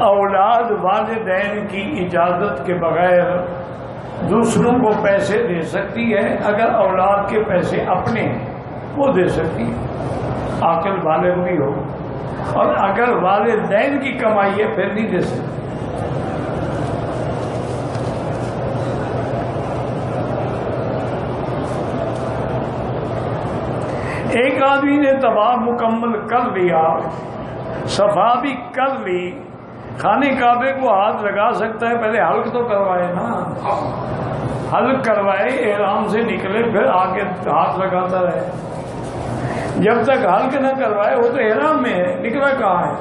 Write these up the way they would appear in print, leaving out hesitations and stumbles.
اولاد والدین کی اجازت کے بغیر دوسروں کو پیسے دے سکتی ہے، اگر اولاد کے پیسے اپنے ہیں وہ دے سکتی ہے، عاقل بالغ بھی ہو، اور اگر والدین کی کمائی ہے پھر نہیں دے سکتی۔ ایک آدمی نے طواف مکمل کر لیا، صفا بھی کر لی، خانے کعبے کو ہاتھ لگا سکتا ہے، پہلے حلق تو کروائے نا، حلق کروائے، احرام سے نکلے، پھر آگے ہاتھ لگاتا رہے۔ جب تک حلق نہ کروائے وہ تو احرام میں ہے، نکلا کہاں ہے؟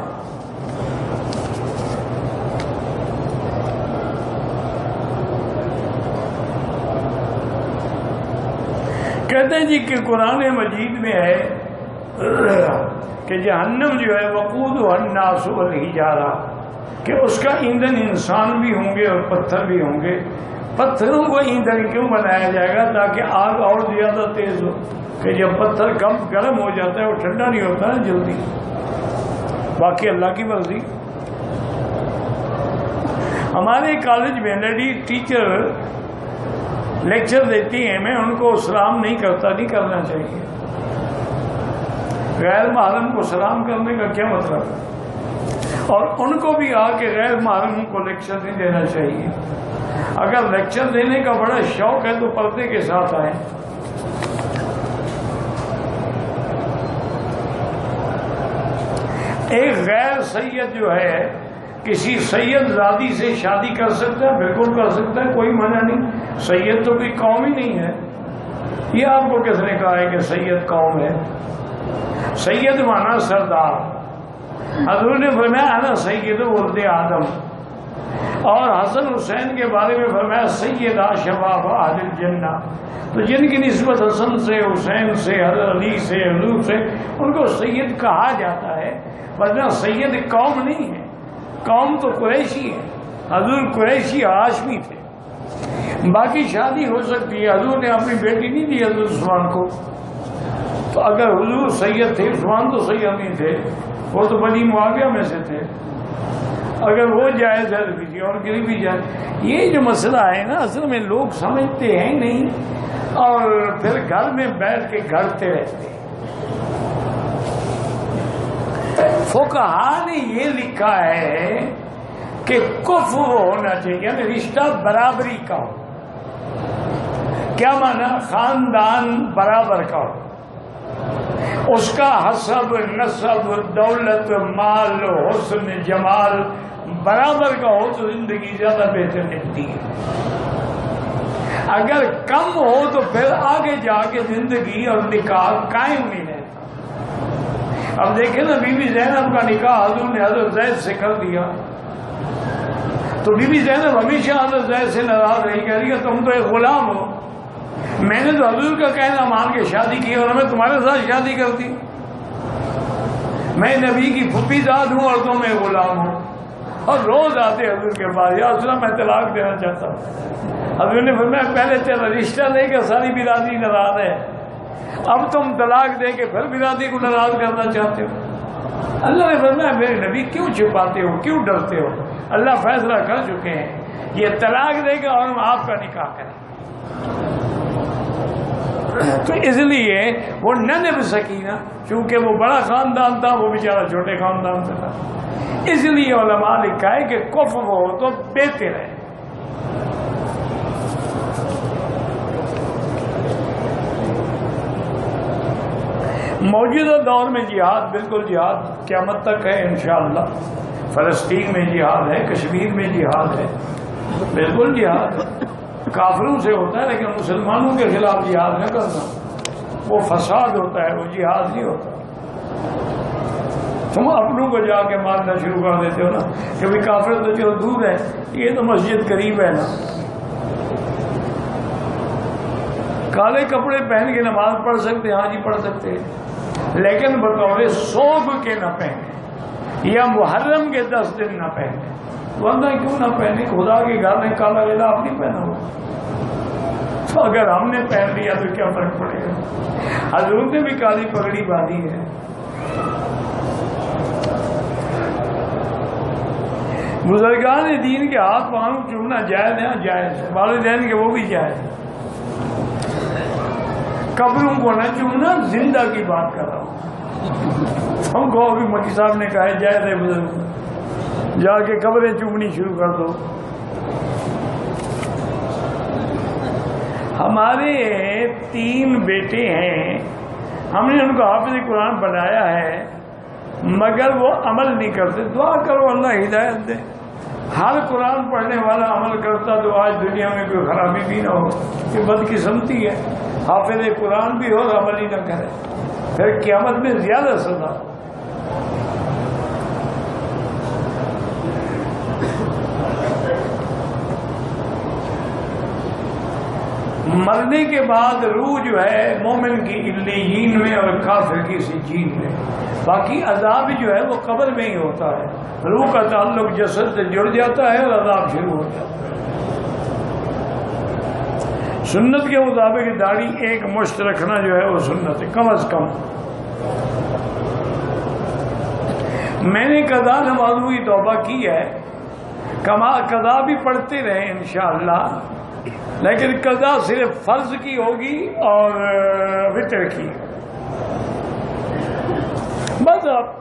کہتے ہیں جی کہ قرآن مجید میں ہے کہ جہنم جو ہے وقودها الناس والحجارہ، کہ اس کا ایندھن انسان بھی ہوں گے اور پتھر بھی ہوں گے۔ پتھروں کو ایندھن کیوں بنایا جائے گا؟ تاکہ آگ اور زیادہ تیز ہو، کہ جب پتھر کم گرم ہو جاتا ہے وہ ٹھنڈا نہیں ہوتا نا جلدی، باقی اللہ کی مرضی۔ ہمارے کالج میں لیڈی ٹیچر لیکچر دیتی ہیں، میں ان کو سلام نہیں کرتا، نہیں کرنا چاہیے۔ غیر محرم کو سلام کرنے کا کیا مطلب ہے؟ اور ان کو بھی آ کے غیر محرم کو لیکچر نہیں دینا چاہیے۔ اگر لیکچر دینے کا بڑا شوق ہے تو پردے کے ساتھ آئیں۔ ایک غیر سید جو ہے کسی سید زادی سے شادی کر سکتا ہے؟ بالکل کر سکتا ہے، کوئی منع نہیں۔ سید تو کوئی قوم ہی نہیں ہے۔ یہ آپ کو کس نے کہا ہے کہ سید قوم ہے؟ سید مانا سردار۔ حضور نے فرمایا انا سید ولد آدم، اور حسن حسین کے بارے میں فرمایا سیدہ شباب اہل الجنہ۔ تو جن کی نسبت حسن سے، حسین سے، حضرت علی سے، حضور سے، ان کو سید کہا جاتا ہے، ورنہ سید قوم نہیں ہے۔ قوم تو قریشی ہے، حضور قریشی ہاشمی تھے۔ باقی شادی ہو سکتی ہے، حضور نے اپنی بیٹی نہیں دی حضرت عثمان کو، تو اگر حضور سید تھے، عثمان تو سید نہیں تھے، وہ تو بنی معاویہ میں سے تھے، اگر وہ جائز ہے تو کسی اور کے لیے بھی جائز۔ یہ جو مسئلہ ہے نا، اصل میں لوگ سمجھتے ہیں نہیں، اور پھر گھر میں بیٹھ کے گھڑتے رہتے ہیں۔ فقہا نے یہ لکھا ہے کہ کفو ہونا چاہیے، یعنی رشتہ برابری کا ہو۔ کیا معنی؟ خاندان برابر کا ہو، اس کا حسب، نسب، دولت، مال، حسن، جمال برابر کا ہو تو زندگی زیادہ بہتر نکلتی ہے۔ اگر کم ہو تو پھر آگے جا کے زندگی اور نکاح قائم نہیں رہتا۔ اب دیکھیں نا، بی بی زینب کا نکاح حضور نے حضرت زید سے کر دیا، تو بی بی زینب ہمیشہ حضرت زید سے ناراض رہی، کہہ رہی ہے تم تو ایک غلام ہو، میں نے تو حضور کا کہنا مان کے شادی کی اور میں تمہارے ساتھ شادی کرتی، میں نبی کی پھوپھی ذات ہوں اور تم ایک غلام ہو۔ اور روز آتے حضور کے پاس، یا رسول اللہ میں طلاق دینا چاہتا ہوں۔ حضور نے فرمایا پہلے تیرا رشتہ دے کے ساری برادری ناراض ہے، اب تم طلاق دے کے پھر برادری کو ناراض کرنا چاہتے ہو۔ اللہ نے فرمایا میرے نبی کیوں چھپاتے ہو، کیوں ڈرتے ہو؟ اللہ فیصلہ کر چکے ہیں، یہ طلاق دے گا اور ہم آپ کا نکاح کریں۔ تو اس لیے وہ نہ نبھ سکی نا، چونکہ وہ بڑا خاندان تھا، وہ بیچارہ چھوٹے خاندان سے تھا۔ اس لیے علماء لکھا ہے کہ کفر ہو تو بہتر ہے۔ موجودہ دور میں جہاد، بالکل جہاد قیامت تک ہے انشاءاللہ۔ فلسطین میں جہاد ہے، کشمیر میں جہاد ہے، بالکل جہاد ہے۔ کافروں سے ہوتا ہے، لیکن مسلمانوں کے خلاف جہاد نہ کرنا، وہ فساد ہوتا ہے، وہ جہاد نہیں ہوتا۔ تم اپنوں کو جا کے مارنا شروع کر دیتے ہو نا، کبھی کافر تو جو دور ہے، یہ تو مسجد قریب ہے نا۔ کالے کپڑے پہن کے نماز پڑھ سکتے، ہاں جی پڑھ سکتے، لیکن بطور صوب کے نہ پہنے، یا محرم کے 10 دن نہ پہنے۔ ورنہ کیوں نہ پہنے؟ خدا کے گھر میں کالا لباس نہیں پہنا ہوا، تو اگر ہم نے پہن لیا تو کیا فرق پڑے گا؟ حضور نے بھی کالی پگڑی باندھی ہے۔ بزرگان دین کے ہاتھ پاؤں چومنا جائز ہے؟ جائز ہے. والدین کے وہ بھی جائز ہے. قبروں کو نہ چومنا، زندہ کی بات کر رہا ہوں. ہم کو ابھی مکی صاحب نے کہا ہے جائز ہے بزرگ، جا کے قبریں چومنی شروع کر دو. ہمارے 3 بیٹے ہیں، ہم نے ان کو حافظ قرآن بنایا ہے، مگر وہ عمل نہیں کرتے. دعا کرو اللہ ہدایت دے. ہر قرآن پڑھنے والا عمل کرتا تو آج دنیا میں کوئی خرابی بھی نہ ہو. یہ بدقسمتی ہے، حافظ قرآن بھی ہو اور عمل ہی نہ کرے، پھر قیامت میں زیادہ سزا. مرنے کے بعد روح جو ہے مومن کی علیین میں اور کافر کی سجین میں. باقی عذاب جو ہے وہ قبر میں ہی ہوتا ہے. روح کا تعلق جسد سے جڑ جاتا ہے اور عذاب شروع ہو جاتا ہے. سنت کے مطابق داڑھی 1 مشت رکھنا جو ہے وہ سنت ہے کم از کم. میں نے قضا نمازوں کی توبہ کی ہے، قضا بھی پڑھتے رہے انشاءاللہ، لیکن قضا صرف فرض کی ہوگی اور وتر کی. بس آپ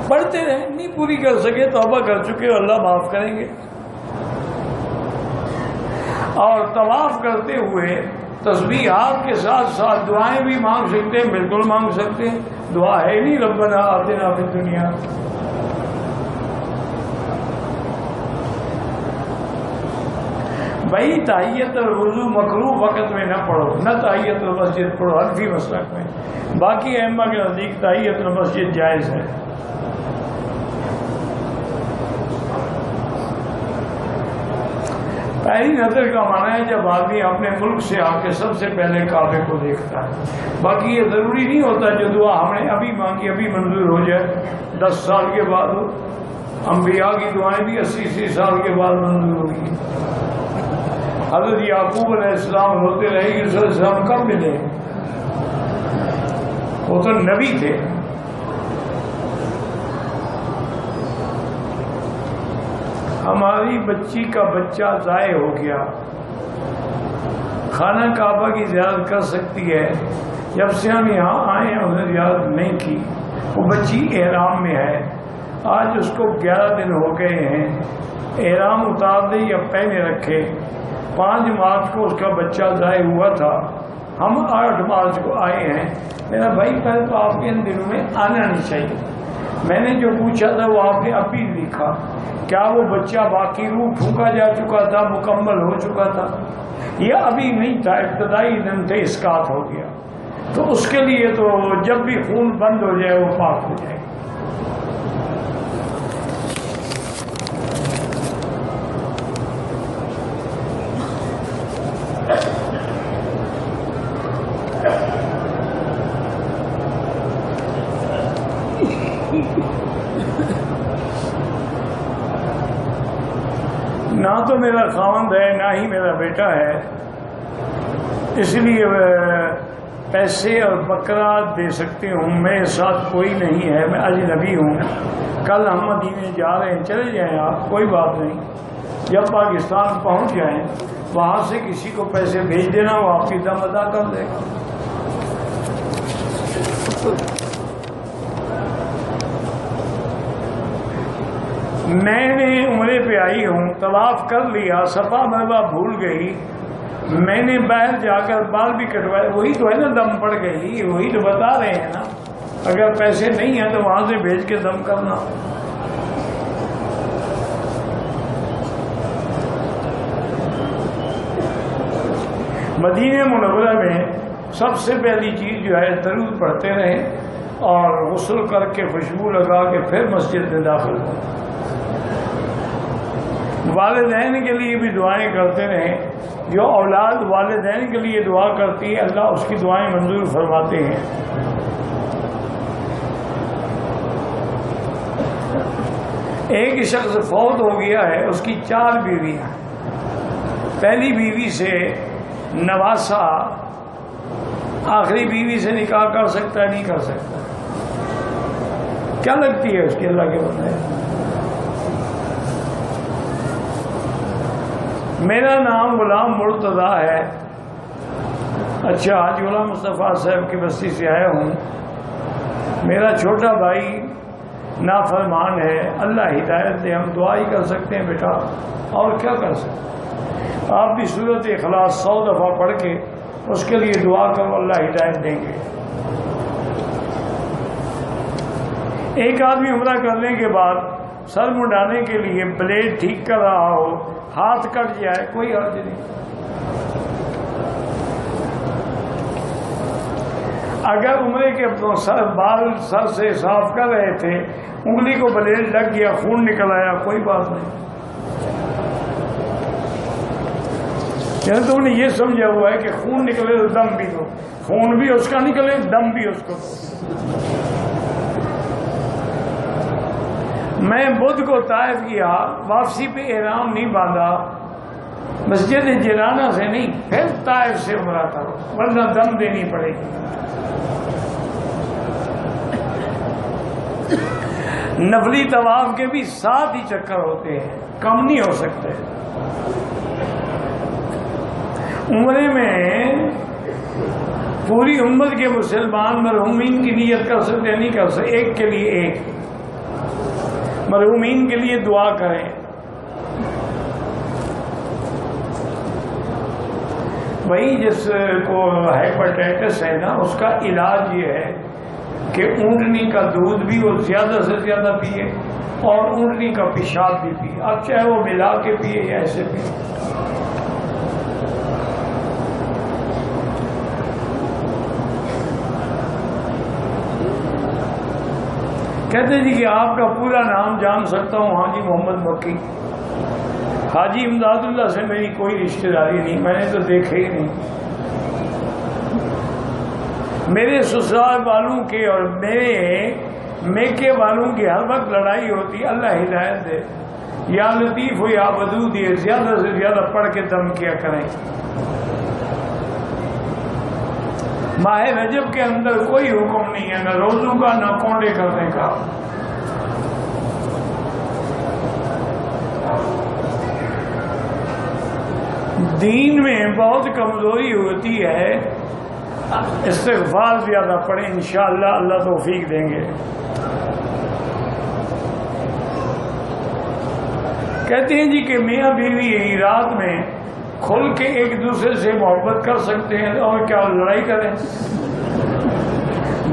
پڑھتے رہیں، نہیں پوری کر سکے توبہ کر چکے اللہ معاف کریں گے. اور طواف کرتے ہوئے تسبیحات کے ساتھ ساتھ دعائیں بھی مانگ سکتے ہیں، بالکل مانگ سکتے ہیں. دعا ہے نہیں ربنا آتنا فی الدنیا. بھائی تحیت الوضو مکروہ وقت میں نہ پڑھو، نہ تحیت المسجد پڑھو حنفی مسلک میں. باقی ائمہ کے نزدیک تحیت المسجد جائز ہے. پہلی نظر کا معنی ہے جب آدمی اپنے ملک سے آ کے سب سے پہلے کعبے کو دیکھتا ہے. باقی یہ ضروری نہیں ہوتا جو دعا ہم نے ابھی مانگی ابھی منظور ہو جائے، 10 سال کے بعد ہو. انبیاء کی دعائیں بھی 80 سال کے بعد منظور ہوگی. حضرت یعقوب علیہ السلام روتے رہے کہ علیہ السلام کب ملے؟ وہ تو نبی تھے. ہماری بچی کا بچہ ضائع ہو گیا، خانہ کعبہ کی زیارت کر سکتی ہے. جب سے ہم یہاں آئے ہیں انہیں زیارت نہیں کی. وہ بچی احرام میں ہے، آج اس کو 11 دن ہو گئے ہیں. احرام اتار دے یا پہنے رکھے. 5 مارچ کو اس کا بچہ ضائع ہوا تھا، ہم 8 مارچ کو آئے ہیں. میرا بھائی پہلے تو آپ کے ان دنوں میں آنا نہیں چاہیے. میں نے جو پوچھا تھا وہ آپ نے ابھی لکھا. کیا وہ بچہ باقی روح پھونکا جا چکا تھا، مکمل ہو چکا تھا، یا ابھی نہیں تھا، ابتدائی دن تھے اسقاط ہو گیا؟ تو اس کے لیے تو جب بھی خون بند ہو جائے وہ پاک ہو جائے. نہ تو میرا خاوند ہے نہ ہی میرا بیٹا ہے، اس لیے پیسے اور بکرا دے سکتے ہوں. میرے ساتھ کوئی نہیں ہے، میں اجنبی ہوں. کل ہم مدینے جا رہے ہیں، چلے جائیں آپ، کوئی بات نہیں. جب پاکستان پہنچ جائیں وہاں سے کسی کو پیسے بھیج دینا، وہ آپ کی دم ادا کر دے گا. میں نے عمرے پہ آئی ہوں، طواف کر لیا، صفا مروا بھول گئی. میں نے باہر جا کر بال بھی کٹوائے. وہی تو ہے نا دم پڑ گئی، وہی تو بتا رہے ہیں نا. اگر پیسے نہیں ہیں تو وہاں سے بھیج کے دم کرنا. مدینہ منورہ میں سب سے پہلی چیز جو ہے درود پڑھتے رہیں اور غسل کر کے خوشبو لگا کے پھر مسجد میں داخل ہوں. والدین کے لیے بھی دعائیں کرتے رہیں. جو اولاد والدین کے لیے دعا کرتی ہے اللہ اس کی دعائیں منظور فرماتے ہیں. ایک شخص فوت ہو گیا ہے، اس کی 4 بیویاں. پہلی بیوی سے نواسا آخری بیوی سے نکاح کر سکتا ہے نہیں کر سکتا؟ کیا لگتی ہے اس کے اللہ کے بندے؟ میرا نام غلام مرتضیٰ ہے. اچھا، حاجی غلام مصطفیٰ صاحب کی بستی سے آیا ہوں. میرا چھوٹا بھائی نافرمان ہے، اللہ ہدایت دے. ہم دعا ہی کر سکتے ہیں بیٹا، اور کیا کر سکتے ہیں. آپ بھی سورۃ اخلاص 100 دفعہ پڑھ کے اس کے لیے دعا کرو، اللہ ہدایت دیں گے. ایک آدمی عمرہ کرنے کے بعد سر منڈانے کے لیے بلیڈ ٹھیک کر رہا ہو، ہاتھ کٹ جائے، کوئی حرج نہیں. اگر عمرے کے بال سر سے صاف کر رہے تھے، انگلی کو بلیڈ لگ گیا، خون نکل آیا، کوئی بات نہیں. یعنی تم نے یہ سمجھا ہوا ہے کہ خون نکلے تو دم بھی دو، خون بھی اس کا نکلے، دم بھی اس کو دو. میں بدھ کو طائف کیا، واپسی پہ احرام نہیں باندھا، مسجد جیرانہ سے نہیں، پھر طائف سے عمرہ کرو ورنہ دم دینی پڑے گی. نفلی طواف کے بھی 7 ہی چکر ہوتے ہیں، کم نہیں ہو سکتے. عمرے میں پوری امت کے مسلمان مرحومین کی نیت کر سکتے نہیں کر سکتے، ایک کے لیے ایک. مرحومین کے لیے دعا کریں. وہی جس کو ہیپاٹائٹس ہے نا، اس کا علاج یہ ہے کہ اونٹنی کا دودھ بھی وہ زیادہ سے زیادہ پیے اور اونٹنی کا پیشاب بھی پیے. اب چاہے وہ ملا کے پیے یا ایسے پیے. کہتے جی کہ آپ کا پورا نام جان سکتا ہوں؟ حاجی محمد مکی. حاجی امداد اللہ سے میری کوئی رشتہ داری نہیں، میں نے تو دیکھے ہی نہیں. میرے سسرال والوں کے اور میرے میکے والوں کی ہر وقت لڑائی ہوتی. اللہ ہدایت دے. یا لطیف ہو یا ودود، یہ زیادہ سے زیادہ پڑھ کے دم کیا کریں. ماہ رجب کے اندر کوئی حکم نہیں ہے، نہ روزوں کا نہ کونڈے کرنے کا. دین میں بہت کمزوری ہوتی ہے، استغفار زیادہ پڑھیں، انشاءاللہ اللہ توفیق دیں گے. کہتے ہیں جی کہ میاں بیوی رات میں کھل کے ایک دوسرے سے محبت کر سکتے ہیں اور کیا لڑائی کریں.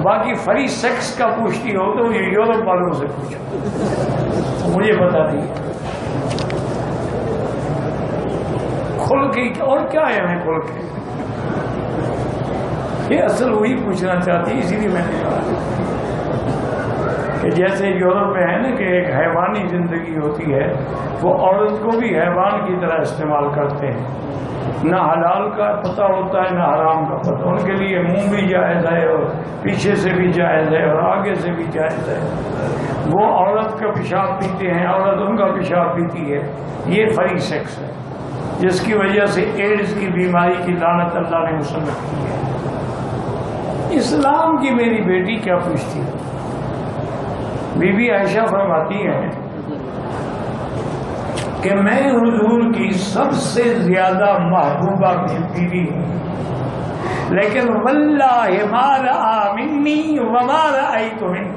باقی فری سیکس کا پوچھتی ہو تو یہ یورپ والوں سے پوچھو، مجھے بتا دیجیے. کھل کے اور کیا ہے ہمیں کھل کے؟ یہ اصل وہی پوچھنا چاہتی، اسی لیے میں نے کہا کہ جیسے یورپ میں ہے نا کہ ایک حیوانی زندگی ہوتی ہے، وہ عورت کو بھی حیوان کی طرح استعمال کرتے ہیں. نہ حلال کا پتہ ہوتا ہے نہ حرام کا پتہ. ان کے لیے منہ بھی جائز ہے اور پیچھے سے بھی جائز ہے اور آگے سے بھی جائز ہے. وہ عورت کا پیشاب پیتے ہیں، عورت ان کا پیشاب پیتی ہے. یہ فری سیکس ہے جس کی وجہ سے ایڈز کی بیماری کی لعنت اللہ نے مسلط کی ہے. اسلام کی میری بیٹی کیا پوچھتی ہے؟ بی بی عائشہ فرماتی ہیں کہ میں حضور کی سب سے زیادہ محبوبہ بیوی ہوں، لیکن واللہ ما رأى منی وما رأیت منہ.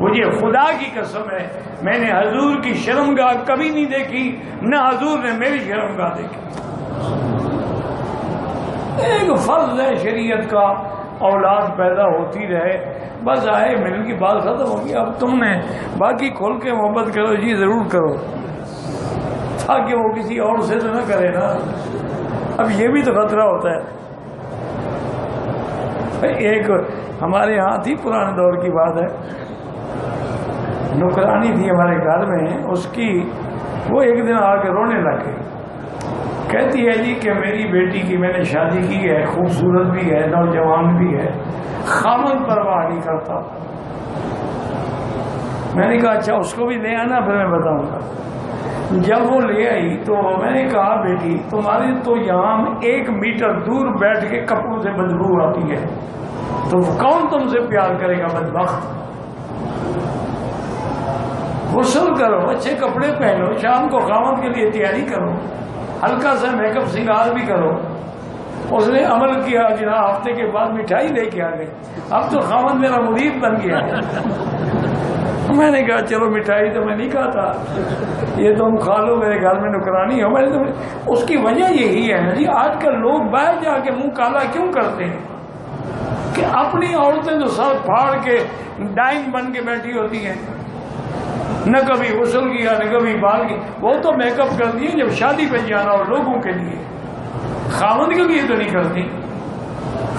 مجھے خدا کی قسم ہے میں نے حضور کی شرمگاہ کبھی نہیں دیکھی، نہ حضور نے میری شرمگاہ دیکھی. ایک فرض ہے شریعت کا، اولاد پیدا ہوتی رہے، بس آئے ملنے کی بات ختم ہوگی. اب تم نے باقی کھول کے محبت کرو جی، ضرور کرو، تاکہ وہ کسی اور سے تو نہ کرے نا. اب یہ بھی تو خطرہ ہوتا ہے. ایک ہمارے یہاں تھی، پرانے دور کی بات ہے، نوکرانی تھی ہمارے گھر میں. اس کی وہ ایک دن آ کے رونے لگ گئی. کہتی ہے جی کہ میری بیٹی کی میں نے شادی کی ہے، خوبصورت بھی ہے، نوجوان بھی ہے، خامن پرواہ نہیں کرتا. میں نے کہا اچھا اس کو بھی لے آنا، پھر میں بتاؤں گا. جب وہ لے آئی تو میں نے کہا بیٹی تمہاری تو یہاں 1 میٹر دور بیٹھ کے کپڑوں سے بدبو آتی ہے، تو کون تم سے پیار کرے گا بدبخت؟ غسل کرو، اچھے کپڑے پہنو، شام کو خامن کے لیے تیاری کرو. ہلکا سا میک اپ سنگار بھی کرو. اس نے عمل کیا جناب, ہفتے کے بعد مٹھائی لے کے آ گئی. اب تو خاوند میرا مرید بن گیا ہے. میں نے کہا چلو مٹھائی تو میں نہیں کھاتا, یہ تم کھا لو, میرے گھر میں نکرانی ہو. اس کی وجہ یہی ہے جی, آج کل لوگ باہر جا کے منہ کالا کیوں کرتے ہیں کہ اپنی عورتیں تو سر پھاڑ کے ڈائن بن کے بیٹھی ہوتی ہیں, نہ کبھی غسل کیا نہ کبھی بال کی. وہ تو میک اپ کرتی ہیں جب شادی پہ جانا ہو لوگوں کے لیے, خاوند کے لیے تو نہیں کرتی.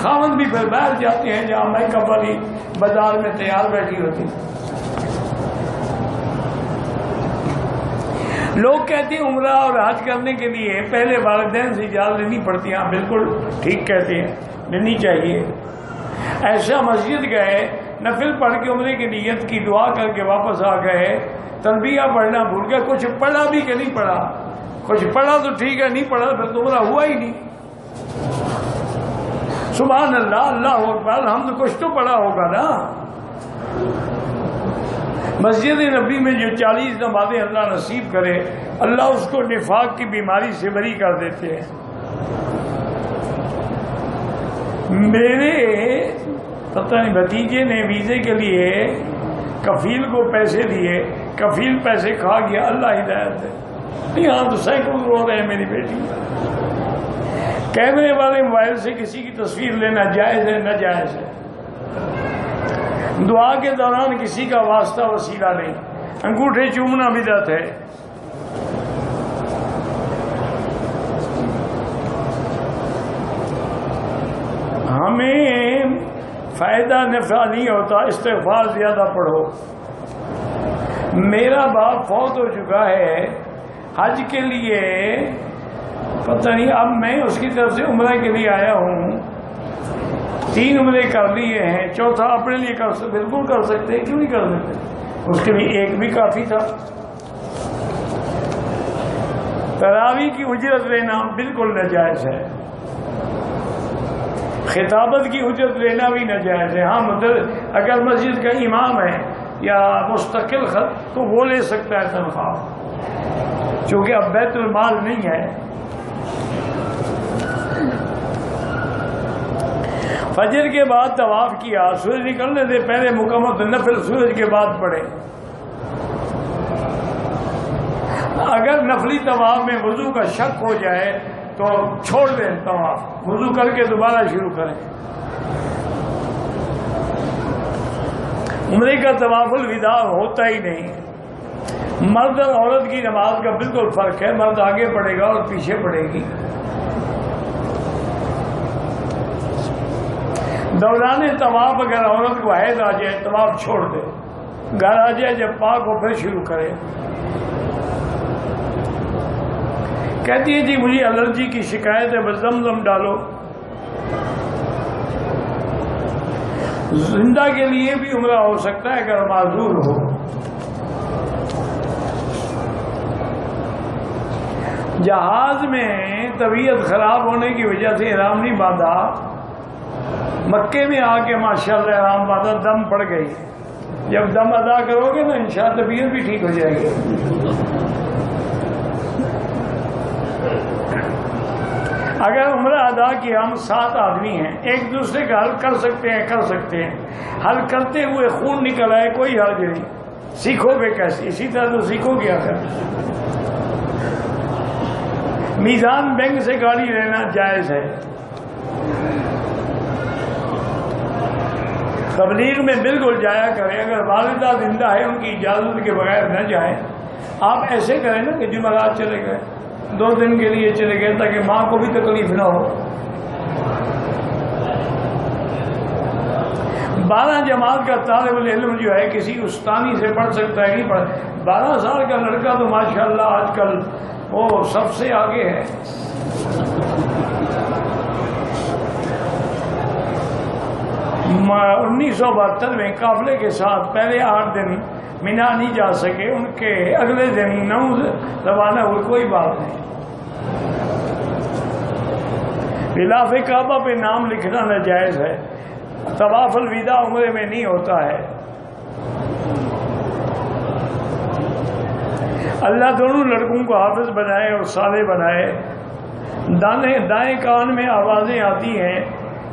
خاوند بھی پھر باہر جاتے ہیں جہاں میک اپ والی بازار میں تیار بیٹھی ہوتی. لوگ کہتے ہیں عمرہ اور حج کرنے کے لیے پہلے والدین سے اجازت لینی پڑتی ہے. ہاں بالکل ٹھیک کہتے ہیں, لینی چاہیے. ایسا مسجد گئے, نفل پڑھ کے عمرے کی نیت کی, دعا کر کے واپس آ گئے, تلبیہ پڑھنا بھول گئے, کچھ پڑھا بھی کہ نہیں پڑھا. کچھ پڑھا تو ٹھیک ہے, نہیں پڑھا پھر تو عمرہ ہوا ہی نہیں. سبحان اللہ, اللہ اکبر, ہم تو کچھ تو پڑھا ہوگا نا. مسجد نبی میں جو 40 نمازیں اللہ نصیب کرے, اللہ اس کو نفاق کی بیماری سے بری کر دیتے ہیں. میرے پتہ نہیں بھتیجے نے ویزے کے لیے کفیل کو پیسے دیے, کفیل پیسے کھا گیا, اللہ ہدایت دے. یہاں تو سینکڑوں رو رہے ہیں میری بیٹی. کیمرے والے موبائل سے کسی کی تصویر لینا جائز ہے ناجائز ہے. دعا کے دوران کسی کا واسطہ وسیلہ نہیں. انگوٹھے چومنا بدعت ہے. ہمیں فائدہ نفع نہیں ہوتا, استغفار زیادہ پڑھو. میرا باپ فوت ہو چکا ہے, حج کے لیے پتہ نہیں, اب میں اس کی طرف سے عمرہ کے لیے آیا ہوں. 3 عمرے کر لیے ہیں, چوتھا اپنے لیے بالکل کر سکتے ہیں, کیوں نہیں کر سکتے. اس کے لیے ایک بھی کافی تھا. تراویح کی اجرت لینا بالکل ناجائز ہے. خطابت کی اجرت لینا بھی ناجائز ہے. ہاں اگر مسجد کا امام ہے یا مستقل تو وہ لے سکتا ہے تنخواہ, چونکہ اب بیت المال نہیں ہے. فجر کے بعد طواف کیا, سورج نکلنے سے پہلے مکمل نفل سورج کے بعد پڑھے. اگر نفلی طواف میں وضو کا شک ہو جائے تو چھوڑ دیں طواف, وضو کر کے دوبارہ شروع کریں. عمرے کا طواف الوداع ہوتا ہی نہیں. مرد اور عورت کی نماز کا بالکل فرق ہے, مرد آگے پڑھے گا اور پیچھے پڑھے گی. دوران طواف اگر عورت کو حیض آ جائے طواف چھوڑ دے, گھر آ جائے جب پاک ہو پھر شروع کرے. کہتی ہے جی مجھے الرجی کی شکایت ہے, بس زمزم ڈالو. زندہ کے لیے بھی عمرہ ہو سکتا ہے اگر معذور ہو. جہاز میں طبیعت خراب ہونے کی وجہ سے احرام نہیں باندھا, مکے میں آ کے ماشاءاللہ احرام باندھا, دم پڑ گئی. جب دم ادا کرو گے نا انشاءاللہ طبیعت بھی ٹھیک ہو جائے گی. اگر عمرہ ادا کیا, ہم 7 آدمی ہیں, ایک دوسرے کا حل کر سکتے ہیں. حل کرتے ہوئے خون نکل آئے کوئی حرج نہیں. سیکھو گے کیسے, اسی طرح تو سیکھو گے. اگر میزان بینک سے گاڑی لینا جائز ہے. تبلیغ میں بالکل جایا کریں. اگر والدہ زندہ ہے ان کی اجازت کے بغیر نہ جائیں. آپ ایسے کریں نا کہ جمعرات چلے گئے, 2 دن کے لیے چلے گئے تاکہ ماں کو بھی تکلیف نہ ہو. 12 جماعت کا طالب العلم جو ہے کسی استانی سے پڑھ سکتا ہے, نہیں پڑھ. 12 سال کا لڑکا تو ماشاءاللہ آج کل وہ سب سے آگے ہے. 1972 میں قافلے کے ساتھ پہلے 8 دن مینا نہیں جا سکے, ان کے اگلے دن 9 روانہ ہوئے. کوئی بات نہیں. غلاف کعبہ پہ نام لکھنا ناجائز ہے. طواف الوداع عمرے میں نہیں ہوتا ہے. اللہ دونوں لڑکوں کو حافظ بنائے اور صالح بنائے. دائیں کان میں آوازیں آتی ہیں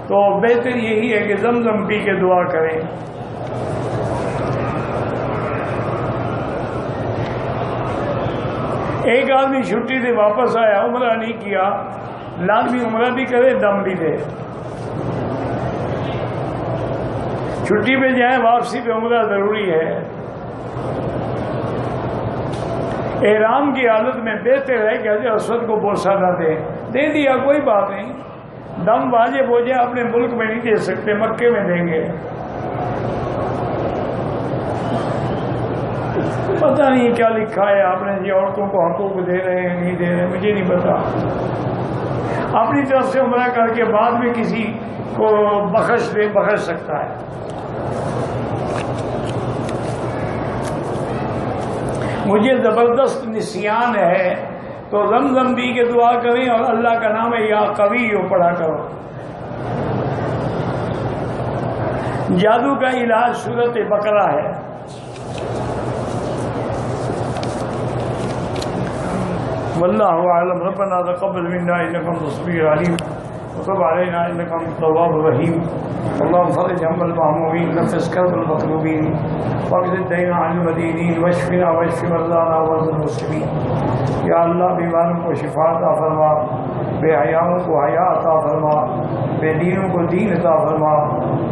تو بہتر یہی ہے کہ زمزم پی کے دعا کریں. ایک آدمی چھٹی سے واپس آیا، عمرہ نہیں کیا، لازمی عمرہ بھی کرے، دم بھی دے. چھٹی پہ جائیں، واپسی پہ عمرہ ضروری ہے. احرام کی حالت میں بہتر ہے کہ حجر اسود کو بوسہ نہ دے دیا کوئی بات نہیں. دم واجب ہو جائے، اپنے ملک میں نہیں دے سکتے، مکے میں دیں گے. پتہ نہیں کیا لکھا ہے آپ نے جی، عورتوں کو حقوق دے رہے ہیں نہیں دے رہے، مجھے نہیں پتا. اپنی طرف سے عمرہ کر کے بعد میں کسی کو بخش سکتا ہے. مجھے زبردست نسیان ہے تو زمزم پی کے دعا کریں اور اللہ کا نام ہے یا قوی پڑھا کرو. جادو کا علاج سورۃ بقرہ ہے. واللہ اعلم. ربنا تقبل منا انک انت السمیع العلیم وتب علینا انک انت التواب الرحیم. اللهم فرج هم المهمومین، نفس کرب المطلوبین، واقض الدین عن المدینین، واشفنا واشف مرضانا ومرضى المسلمین. یا اللہ بیماروں کو شفا عطا فرما، بے حیاؤں کو حیا عطا فرما، بے دینوں کو دین عطا فرما،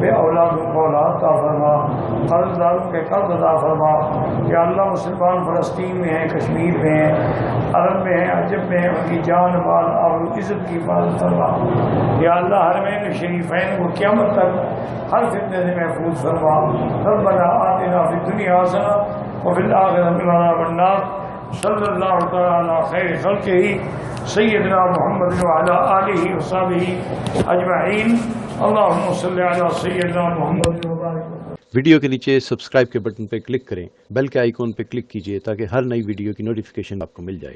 بے اولادوں کو اولاد عطا فرما، قرض داروں کے قرض عطا فرما. یا اللہ مسلمان فلسطین میں ہیں، کشمیر میں ہیں، عرب میں ہیں، عجب میں ہیں، ان کی جان مال اور عزت کی حفاظت فرما. یا اللہ حرمین شریفین کو قیامت تک ہر فتنے سے محفوظ فرما. ربنا آتنا فی الدنیا حسنہ وفی الآخرۃ عذاب النار. صلی اللہ تعالی علی خیر خلقہ سیدنا محمد وعلی آلہ وصحبہ اجمعین. اللہم صلی علی سیدنا محمد وبارک. ویڈیو کے نیچے سبسکرائب کے بٹن پہ کلک کریں، بیل کے آئیکن پہ کلک کیجئے تاکہ ہر نئی ویڈیو کی نوٹیفیکیشن آپ کو مل جائے.